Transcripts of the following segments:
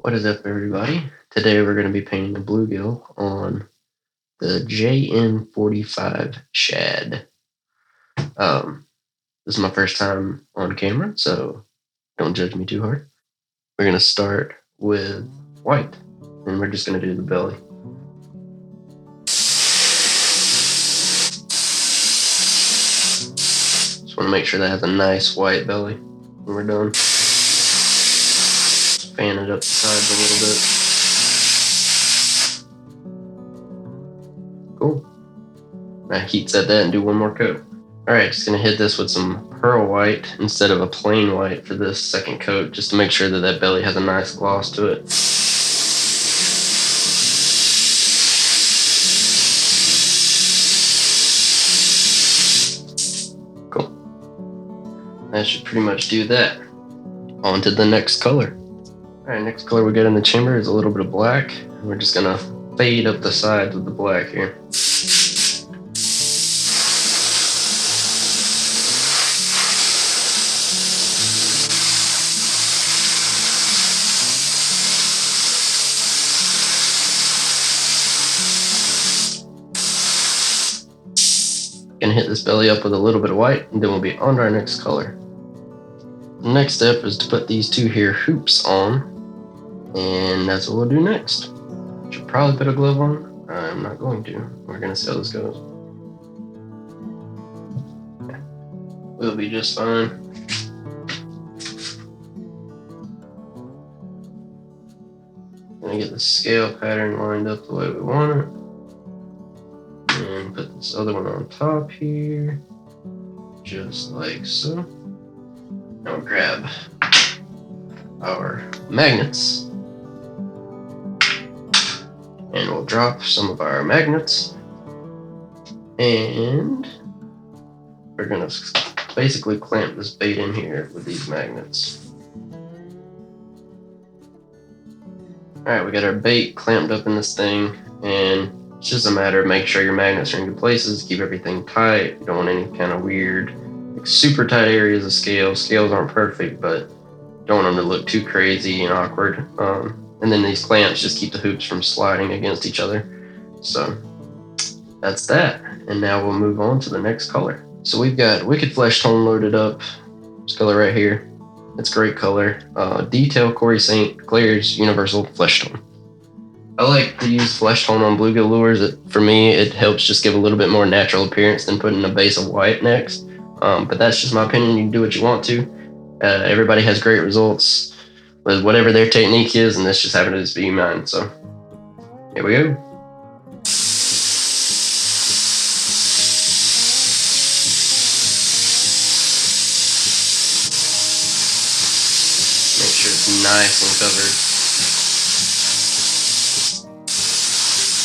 What is up, everybody? Today we're going to be painting a bluegill on the JN45 shad. This is my first time on camera, so don't judge me too hard. We're going to start with white, and we're just going to do the belly. Just want to make sure that has a nice white belly when we're done. Fan it up the sides a little bit. Cool. Now heat set that and do one more coat. Alright, just going to hit this with some pearl white instead of a plain white for this second coat, just to make sure that that belly has a nice gloss to it. Cool. That should pretty much do that. On to the next color. Alright, next color we got in the chamber is a little bit of black. We're just going to fade up the sides with the black here. Gonna hit this belly up with a little bit of white, and then we'll be on to our next color. The next step is to put these two here hoops on, and that's what we'll do next. Should probably put a glove on. I'm not going to. We're gonna see how this goes. Yeah. We'll be just fine. Gonna get the scale pattern lined up the way we want it. And put this other one on top here, just like so. Now we'll grab our magnets, and we'll drop some of our magnets, and we're gonna basically clamp this bait in here with these magnets. Alright, we got our bait clamped up in this thing, and it's just a matter of making sure your magnets are in good places, keep everything tight. You don't want any kind of weird, like super tight areas of scales. Scales aren't perfect, but don't want them to look too crazy and awkward. And then these clamps just keep the hoops from sliding against each other. So that's that. And now we'll move on to the next color. So we've got Wicked Flesh Tone loaded up. This color right here. It's a great color. Detail Corey St. Clair's Universal Flesh Tone. I like to use flesh tone on bluegill lures. For me, it helps just give a little bit more natural appearance than putting a base of white next. But that's just my opinion. You can do what you want to. Everybody has great results with whatever their technique is, and this just happened to just be mine. So here we go. Make sure it's nice and covered.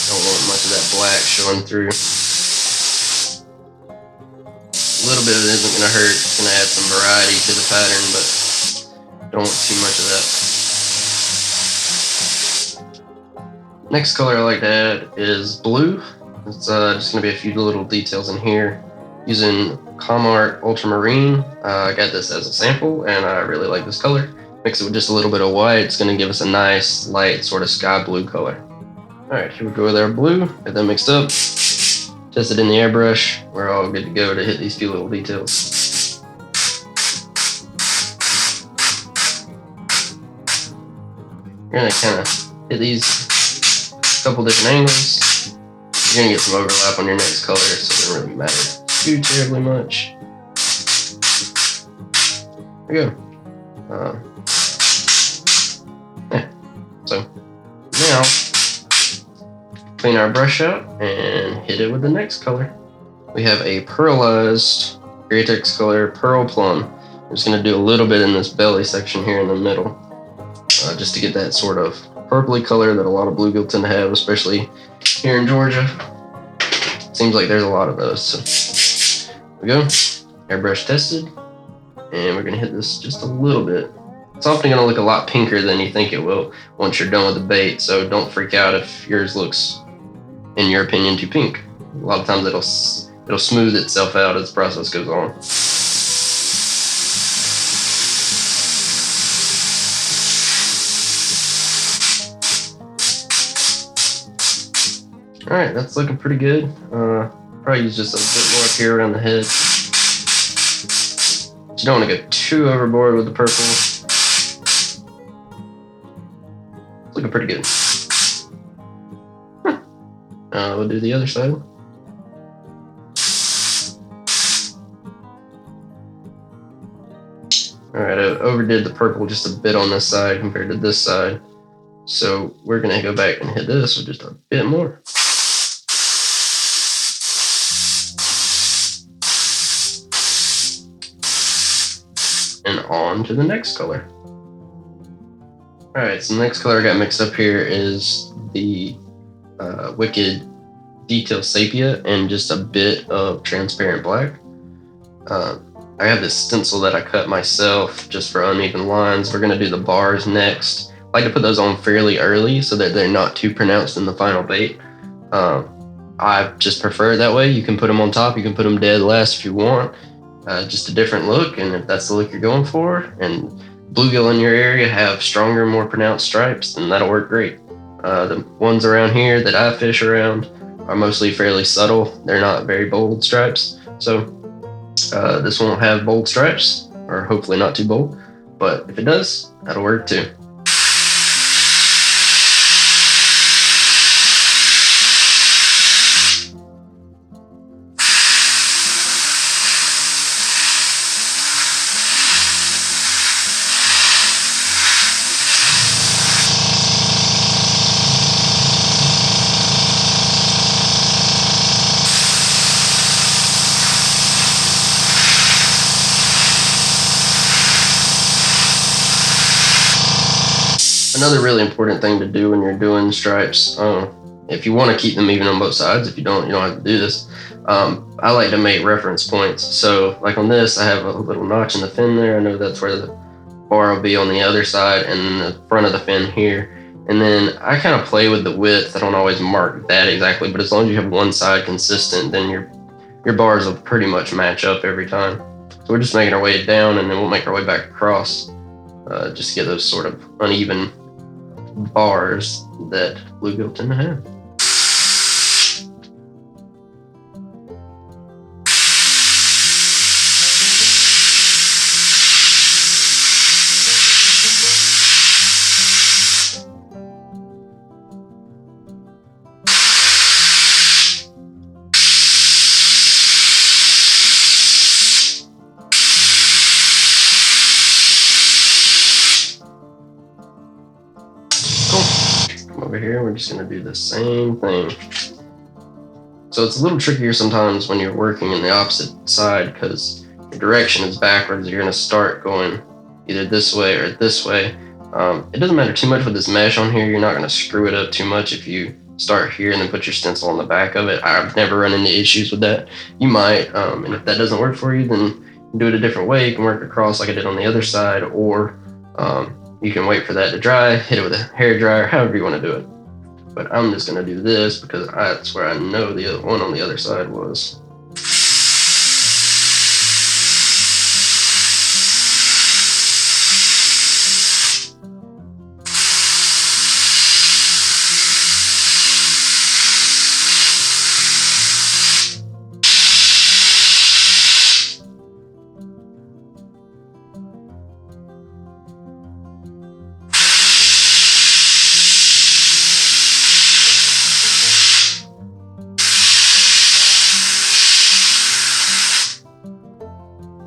Don't want much of that black showing through. A little bit of it isn't going to hurt. It's going to add some variety to the pattern, but don't want too much of that. Next color I like to add is blue. It's just going to be a few little details in here. Using Comart Ultramarine. I got this as a sample, and I really like this color. Mix it with just a little bit of white. It's going to give us a nice, light, sort of sky blue color. Alright, here we go with our blue. Get that mixed up. Test it in the airbrush. We're all good to go to hit these few little details. You're going to kind of hit these a couple different angles. You're going to get some overlap on your next color, so it doesn't really matter too terribly much. There we go. Yeah. So, now clean our brush out and hit it with the next color. We have a pearlized Gratex color Pearl Plum. I'm just going to do a little bit in this belly section here in the middle, just to get that sort of purpley color that a lot of bluegill tend to have, especially here in Georgia. Seems like there's a lot of those. So here we go. Airbrush tested, and we're going to hit this just a little bit. It's often going to look a lot pinker than you think it will once you're done with the bait, so don't freak out if yours looks, in your opinion, too pink. A lot of times it'll smooth itself out as the process goes on. Alright, that's looking pretty good. Probably use just a bit more up here around the head. But you don't want to go too overboard with the purple. It's looking pretty good. We'll do the other side. Alright, I overdid the purple just a bit on this side compared to this side. So we're going to go back and hit this with just a bit more. And on to the next color. Alright, so the next color I got mixed up here is the Wicked Detail Sepia and just a bit of transparent black. I have this stencil that I cut myself just for uneven lines. We're going to do the bars next. I like to put those on fairly early so that they're not too pronounced in the final bait. I just prefer it that way. You can put them on top, you can put them dead last if you want. Just a different look, and if that's the look you're going for, and bluegill in your area have stronger, more pronounced stripes, then that'll work great. The ones around here that I fish around are mostly fairly subtle. They're not very bold stripes. So this won't have bold stripes, or hopefully not too bold, but if it does, that'll work too. Another really important thing to do when you're doing stripes, if you want to keep them even on both sides, if you don't have to do this. I like to make reference points. So like on this, I have a little notch in the fin there. I know that's where the bar will be on the other side and the front of the fin here. And then I kind of play with the width. I don't always mark that exactly, but as long as you have one side consistent, then your bars will pretty much match up every time. So we're just making our way down, and then we'll make our way back across. Just to get those sort of uneven bars that bluegill tend to have. Over here, we're just going to do the same thing. So it's a little trickier sometimes when you're working in the opposite side because your direction is backwards. You're going to start going either this way or this way. It doesn't matter too much with this mesh on here. You're not going to screw it up too much if you start here and then put your stencil on the back of it. I've never run into issues with that. You might, and if that doesn't work for you, then do it a different way. You can work across like I did on the other side, or you can wait for that to dry, hit it with a hair dryer, however you want to do it. But I'm just going to do this because that's where I know the other one on the other side was.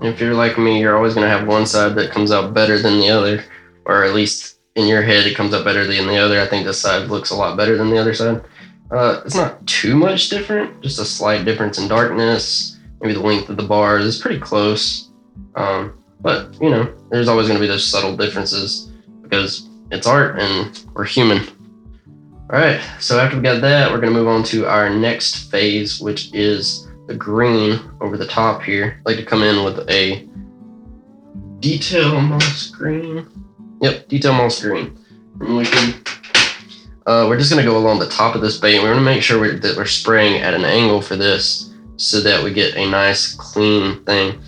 If you're like me, you're always going to have one side that comes out better than the other, or at least in your head it comes out better than the other. I think this side looks a lot better than the other side. It's not too much different, just a slight difference in darkness, maybe the length of the bars is pretty close. But, there's always going to be those subtle differences because it's art and we're human. All right, so after we got that, we're going to move on to our next phase, which is the green over the top here. I like to come in with a detail moss green. Yep, detail moss green from Wicked. We're just going to go along the top of this bait. We're going to make sure that we're spraying at an angle for this so that we get a nice clean thing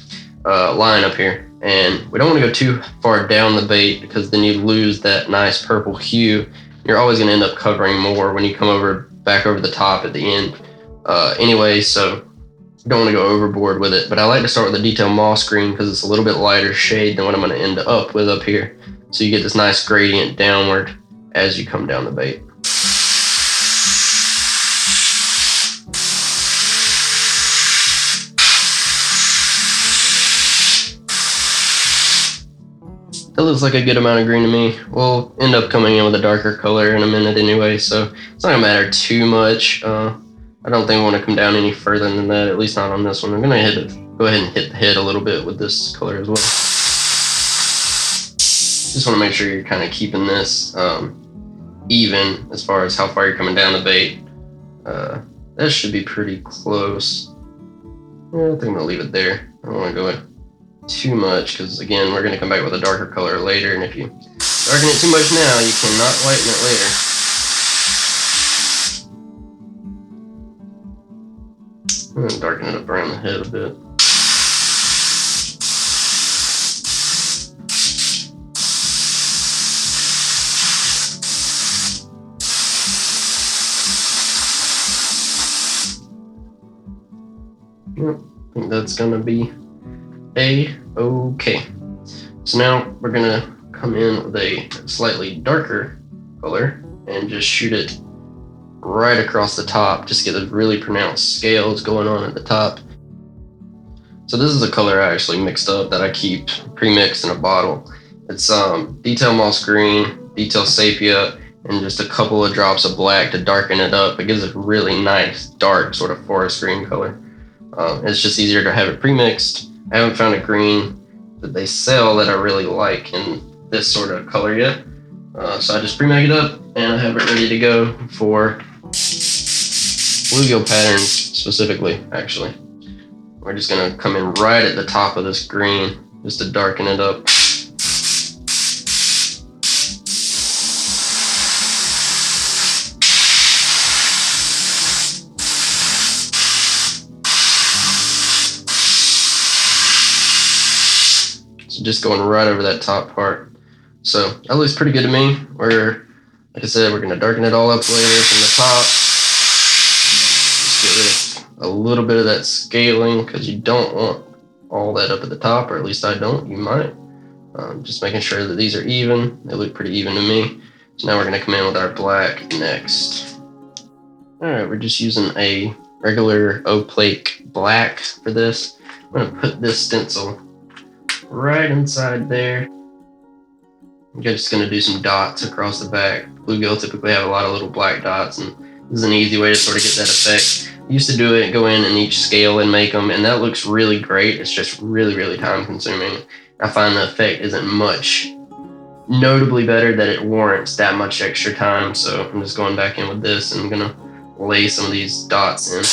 line up here. And we don't want to go too far down the bait because then you lose that nice purple hue. You're always going to end up covering more when you come over back over the top at the end anyway, so you don't want to go overboard with it. But I like to start with the detail moss green because it's a little bit lighter shade than what I'm going to end up with up here. So you get this nice gradient downward as you come down the bait. That looks like a good amount of green to me. We'll end up coming in with a darker color in a minute anyway, so it's not gonna matter too much. I don't think we want to come down any further than that, at least not on this one. I'm gonna go ahead and hit the head a little bit with this color as well. Just want to make sure you're kind of keeping this even as far as how far you're coming down the bait. That should be pretty close. Yeah, I think I'm gonna leave it there. I don't want to go too much because again we're going to come back with a darker color later, and if you darken it too much now you cannot lighten it later. I'm going to darken it up around the head a bit. Yep, I think that's going to be okay. So now we're gonna come in with a slightly darker color and just shoot it right across the top. Just get those really pronounced scales going on at the top. So this is a color I actually mixed up that I keep pre-mixed in a bottle. It's detail moss green, detail sepia, and just a couple of drops of black to darken it up. It gives it a really nice dark sort of forest green color. It's just easier to have it pre-mixed. I haven't found a green that they sell that I really like in this sort of color yet. So I just pre-make it up and I have it ready to go for bluegill patterns specifically, actually. We're just gonna come in right at the top of this green just to darken it up. So just going right over that top part. So that looks pretty good to me. Like I said, we're gonna darken it all up later from the top. Just get rid of a little bit of that scaling because you don't want all that up at the top, or at least I don't. You might. Just making sure that these are even. They look pretty even to me. So now we're gonna come in with our black next. All right, we're just using a regular opaque black for this. I'm gonna put this stencil right inside there. I'm just gonna do some dots across the back. Bluegill typically have a lot of little black dots, and this is an easy way to sort of get that effect. I used to do it, go in and each scale and make them, and that looks really great. It's just really, really time consuming. I find the effect isn't much notably better that it warrants that much extra time. So I'm just going back in with this and I'm gonna lay some of these dots in.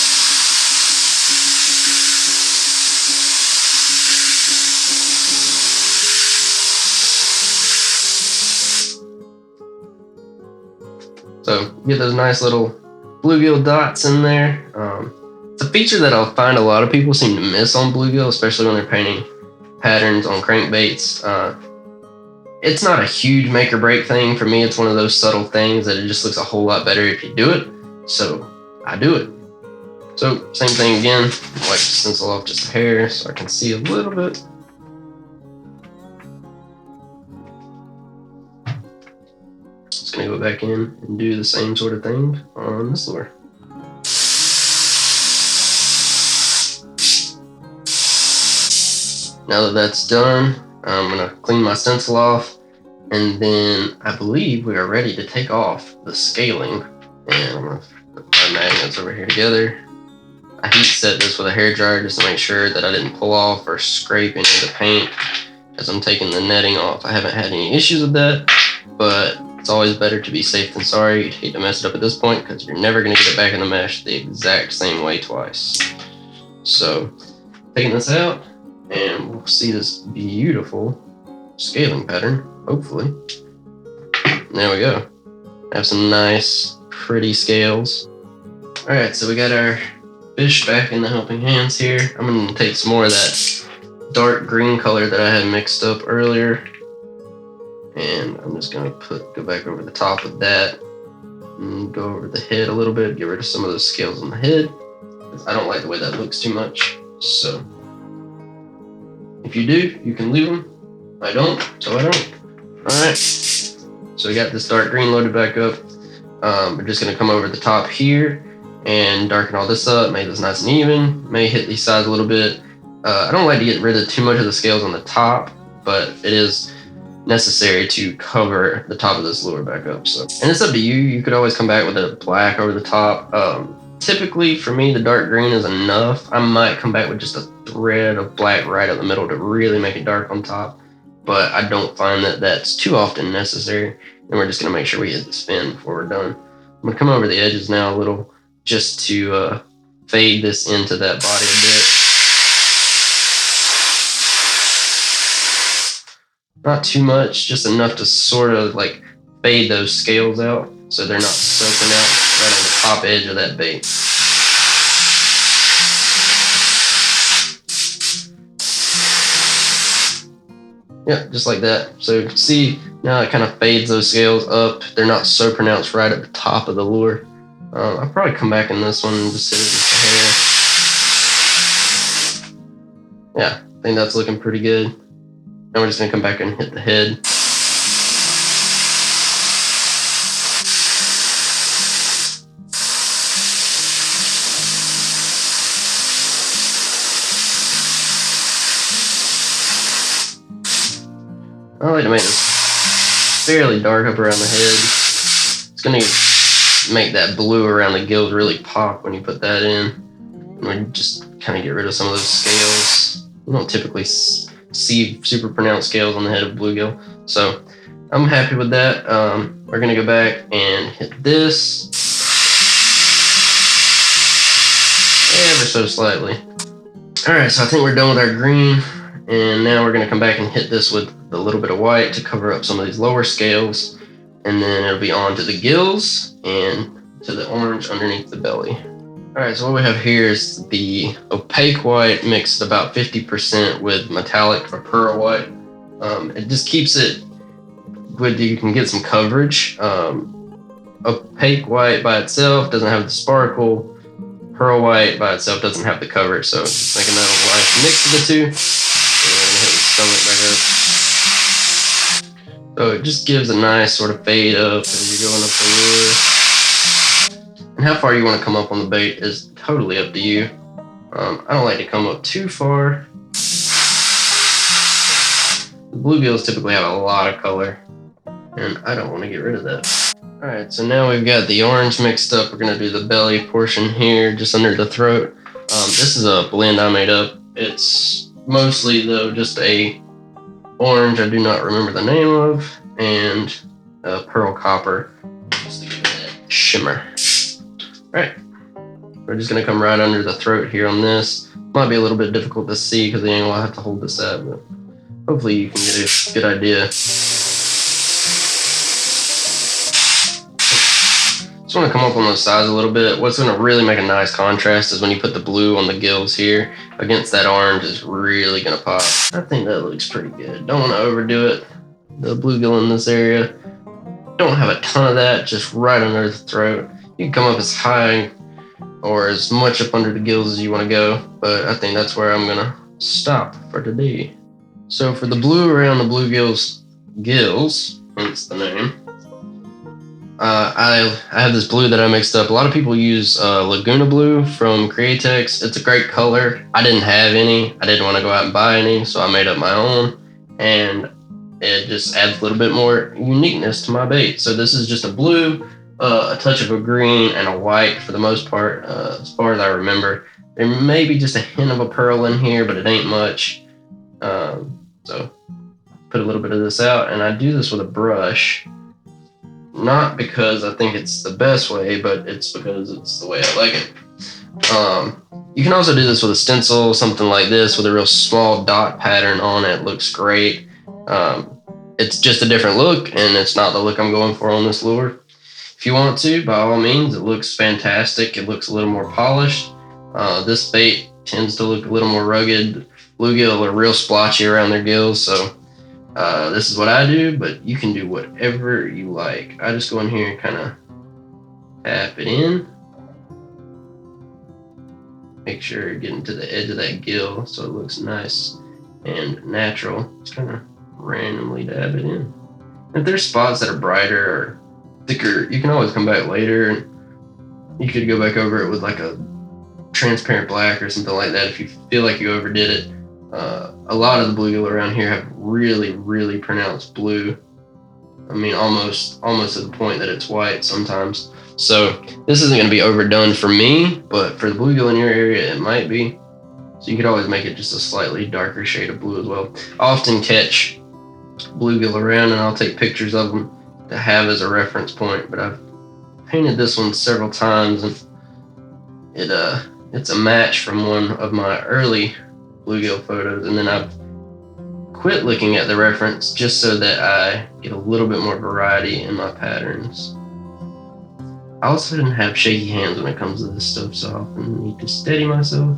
So get those nice little bluegill dots in there. It's a feature that I'll find a lot of people seem to miss on bluegill, especially when they're painting patterns on crankbaits. It's not a huge make or break thing for me. It's one of those subtle things that it just looks a whole lot better if you do it. So I do it. So same thing again, wipe the stencil off just a hair so I can see a little bit. Just gonna go back in and do the same sort of thing on this lure. Now that that's done, I'm gonna clean my stencil off, and then I believe we are ready to take off the scaling. And I'm gonna put my magnets over here together. I heat set this with a hair dryer just to make sure that I didn't pull off or scrape any of the paint as I'm taking the netting off. I haven't had any issues with that, but it's always better to be safe than sorry. You'd hate to mess it up at this point because you're never gonna get it back in the mesh the exact same way twice. So taking this out, and we'll see this beautiful scaling pattern, hopefully. There we go. Have some nice, pretty scales. All right, so we got our fish back in the helping hands here. I'm gonna take some more of that dark green color that I had mixed up earlier, and I'm just gonna go back over the top of that. and go over the head a little bit, get rid of some of those scales on the head. I don't like the way that looks too much. So if you do, you can leave them. I don't, so I don't. All right. So we got this dark green loaded back up. We're just gonna come over the top here and darken all this up, make this nice and even. May hit these sides a little bit. I don't like to get rid of too much of the scales on the top, but it is necessary to cover the top of this lure back up. So, and it's up to you. You could always come back with a black over the top. Typically for me, the dark green is enough. I might come back with just a thread of black right up the middle to really make it dark on top, but I don't find that that's too often necessary. And we're just gonna make sure we hit this fin before we're done. I'm gonna come over the edges now a little just to fade this into that body a bit. Not too much, just enough to sort of like fade those scales out so they're not soaking out right on the top edge of that bait. Yeah, just like that. So see, now it kind of fades those scales up. They're not so pronounced right at the top of the lure. I'll probably come back in this one and just hit it with the hair. Yeah, I think that's looking pretty good. Now we're just gonna come back and hit the head. I like to make this fairly dark up around the head. It's gonna make that blue around the gills really pop when you put that in. And we just kind of get rid of some of those scales. You don't typically see super pronounced scales on the head of bluegill. So I'm happy with that. We're gonna go back and hit this ever so slightly. All right, so I think we're done with our green. And now we're gonna come back and hit this with a little bit of white to cover up some of these lower scales. And then it'll be on to the gills and to the orange underneath the belly. All right, so what we have here is the opaque white mixed about 50% with metallic or pearl white. It just keeps it good. You can get some coverage. Opaque white by itself doesn't have the sparkle. Pearl white by itself doesn't have the coverage. So just making that a nice mix of the two. And we're gonna hit the stomach back up. So it just gives a nice sort of fade up as you're going up the lure. And how far you want to come up on the bait is totally up to you. I don't like to come up too far. The bluegills typically have a lot of color, and I don't want to get rid of that. All right, so now we've got the orange mixed up. We're gonna do the belly portion here, just under the throat. This is a blend I made up. It's mostly though just a orange I do not remember the name of, and pearl copper, just to give it that shimmer. Right, we're just gonna come right under the throat here on this. Might be a little bit difficult to see because the angle I have to hold this at, but hopefully you can get a good idea. Just want to come up on those sides a little bit. What's going to really make a nice contrast is when you put the blue on the gills here against that orange is really going to pop. I think that looks pretty good. Don't want to overdo it. The bluegill in this area. Don't have a ton of that, just right under the throat. You can come up as high or as much up under the gills as you want to go, but I think that's where I'm going to stop for today. So for the blue around the bluegill's gills, hence the name, I have this blue that I mixed up. A lot of people use Laguna blue from Createx. It's a great color. I didn't have any. I didn't want to go out and buy any, so I made up my own, and it just adds a little bit more uniqueness to my bait. So this is just a blue, a touch of a green, and a white for the most part, as far as I remember. There may be just a hint of a pearl in here, but it ain't much. So put a little bit of this out, and I do this with a brush. Not because I think it's the best way, but it's because it's the way I like it. You can also do this with a stencil, something like this, with a real small dot pattern on it. Looks great. It's just a different look, and it's not the look I'm going for on this lure. If you want to, by all means, it looks fantastic. It looks a little more polished. This bait tends to look a little more rugged. Bluegill are real splotchy around their gills, so this is what I do, but you can do whatever you like. I just go in here and kind of Tap it in. Make sure you're getting to the edge of that gill so it looks nice and natural. Just kind of randomly dab it in. If there's spots that are brighter or thicker, you can always come back later and you could go back over it with like a transparent black or something like that if you feel like you overdid it. A lot of the bluegill around here have really, really pronounced blue. I mean, almost to the point that it's white sometimes. So this isn't going to be overdone for me, but for the bluegill in your area, it might be. So you could always make it just a slightly darker shade of blue as well. I often catch bluegill around and I'll take pictures of them to have as a reference point, but I've painted this one several times and it's a match from one of my early bluegill photos, and then I've quit looking at the reference just so that I get a little bit more variety in my patterns. I also didn't have shaky hands when it comes to this stuff, so I often need to steady myself.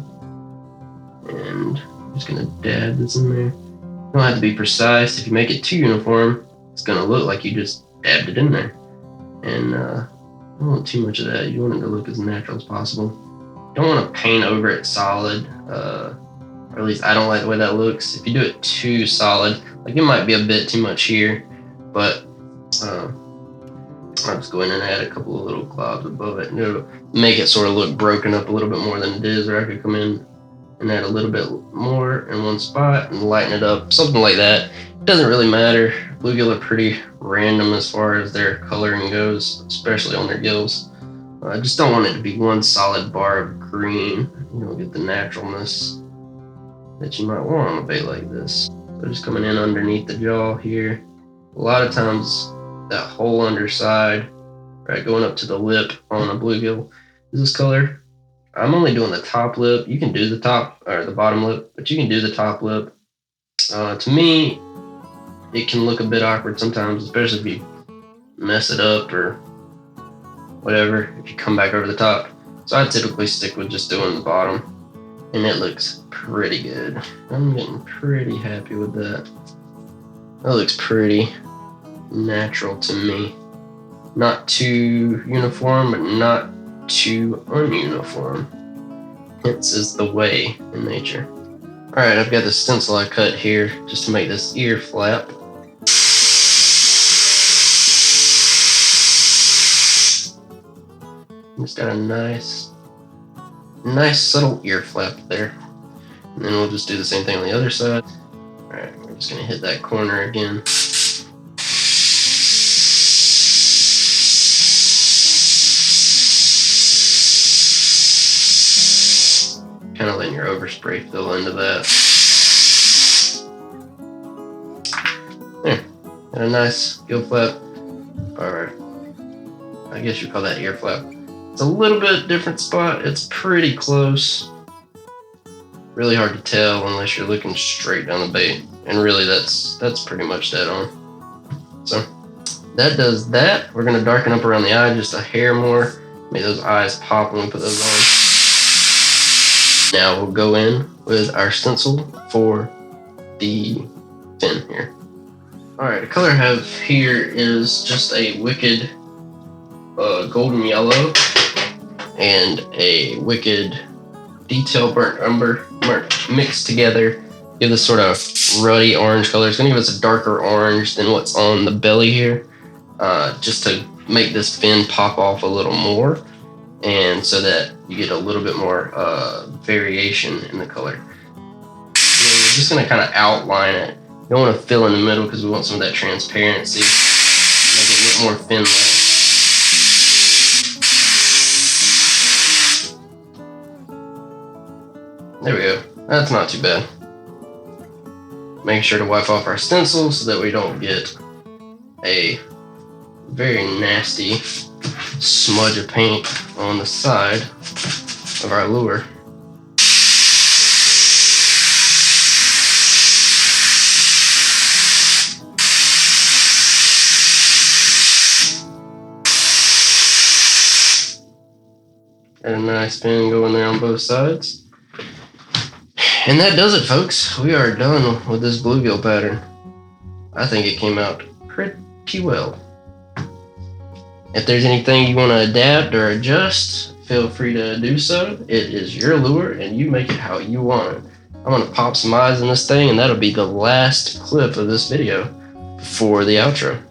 And I'm just gonna dab this in there. You don't have to be precise. If you make it too uniform, it's gonna look like you just dabbed it in there. And I don't want too much of that. You want it to look as natural as possible. You don't want to paint over it solid, or at least I don't like the way that looks. If you do it too solid, like it might be a bit too much here, but I'll just go in and add a couple of little globs above it, and it'll make it sort of look broken up a little bit more than it is, or I could come in and add a little bit more in one spot and lighten it up, something like that. It doesn't really matter. Bluegill are pretty random as far as their coloring goes, especially on their gills. I just don't want it to be one solid bar of green. You don't get the naturalness that you might want on a bait like this. So just coming in underneath the jaw here. A lot of times that whole underside, right, going up to the lip on a bluegill is this color. I'm only doing the top lip. You can do the top or the bottom lip, but you can do the top lip. To me, it can look a bit awkward sometimes, especially if you mess it up or whatever, if you come back over the top. So I typically stick with just doing the bottom, and it looks pretty good. I'm getting pretty happy with that. That looks pretty natural to me. Not too uniform, but not too ununiform. Hence is the way in nature. Alright, I've got the stencil I cut here just to make this ear flap. It's got a nice subtle ear flap there. And then we'll just do the same thing on the other side. Alright, we're just gonna hit that corner again. Kind of letting your overspray fill into that. There, got a nice gill flap. Alright, I guess you call that ear flap. It's a little bit different spot. It's pretty close. Really hard to tell unless you're looking straight down the bait. And really that's pretty much dead on. So that does that. We're gonna darken up around the eye just a hair more. Make those eyes pop when we put those on. Now we'll go in with our stencil for the fin here. Alright, the color I have here is just a wicked golden yellow and a wicked detail burnt umber mixed together. Give this sort of ruddy orange color. It's going to give us a darker orange than what's on the belly here, just to make this fin pop off a little more, and so that you get a little bit more variation in the color. And then we're just going to kind of outline it. You don't want to fill in the middle because we want some of that transparency. Make it a little more fin-like. There we go. That's not too bad. Make sure to wipe off our stencil so that we don't get a very nasty smudge of paint on the side of our lure. And a nice fin going there on both sides. And that does it, folks. We are done with this bluegill pattern. I think it came out pretty well. If there's anything you want to adapt or adjust, feel free to do so. It is your lure and you make it how you want it. I'm going to pop some eyes in this thing and that'll be the last clip of this video before the outro.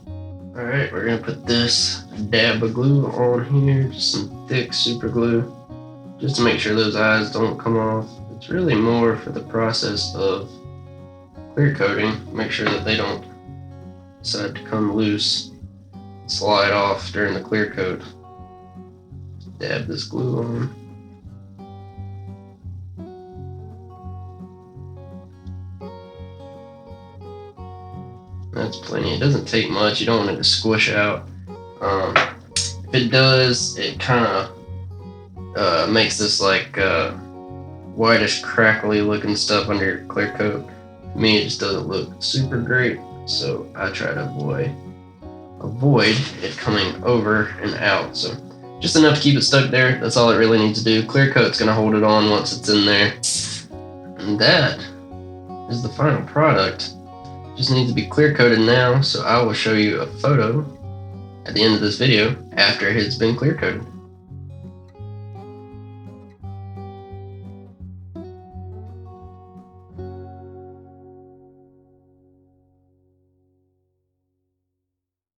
Alright, we're going to put this dab of glue on here, just some thick super glue, just to make sure those eyes don't come off. It's really more for the process of clear coating, make sure that they don't decide to come loose, slide off during the clear coat. Dab this glue on. That's plenty. It doesn't take much. You don't want it to squish out. If it does, it kind of makes this like whitish, crackly looking stuff under your clear coat. To me, it just doesn't look super great, so I try to avoid it coming over and out. So just enough to keep it stuck there. That's all it really needs to do. Clear coat's gonna hold it on once it's in there. And that is the final product. Just needs to be clear coated now, so I will show you a photo at the end of this video after it has been clear coated.